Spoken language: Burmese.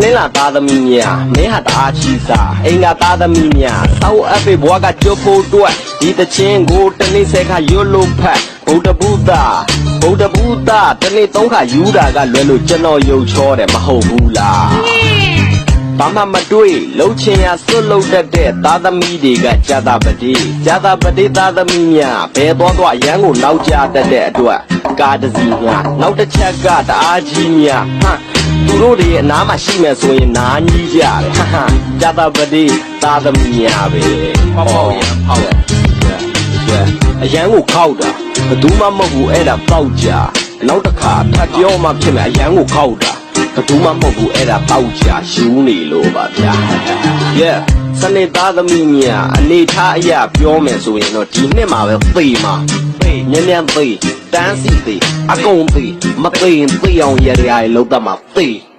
နင်းလာသားသမီးများမင်းဟာတအားချီစားအိမ်ကသားသမီးများစောက်အပ်ပေးဘွားကကြိုးဖို့တွက်ဒီတချင်းကိုတနေ့ဆယ်ခါရွတ်လို့ဖတ်ဗုဒ္ဓဘုဒ္ဓတနေ့သုံးခါယူတာကလွယ်လို့ကျွန်တော်ယုံချောတယ်မဟုတ်ဘူးလားဘာမှမတွေးလှုပ်ချင်ရစွတ်လှုပ်တတ်တဲ့သားသမီးတွေကကြာတာပတိသားသမီးများဘယ်သွားရန်ကိုနောက်ကျတတ်တဲ့အတွက်ကားတစ်စီးများနောက်တစ်ချက်ကတအားကြီးများသူတို့တွေအနားမှာရှိမယ်ဆိုရင်နားကြီးကြတယ်ကြာတာပတိသားသမီးများပဲဖောက်ရဖောက်ရအရန်ကိုခောက်တာဘယ်သူမှမဟုတ်ဘူးအဲ့ဒါပေါက်ကြနောက်တစ်ခါထပ်ပြောမှဖြစ်မယ်အရန်ကိုခောက်တာဘယ်သူမှမဟုတ်ဘူးအဲ့ဒါပေါက်ကြယူနေလို့ပါဗျာ စနေသားသမီးများအနေထားအရာပြောမယ်ဆိုရင်တော့ဒီနှစ်မှာပဲသေမှာမြန်သေတန်းစီသေအကုန်သေမသေရင်သေအောင်ရရလောက်တတ်မှာသေ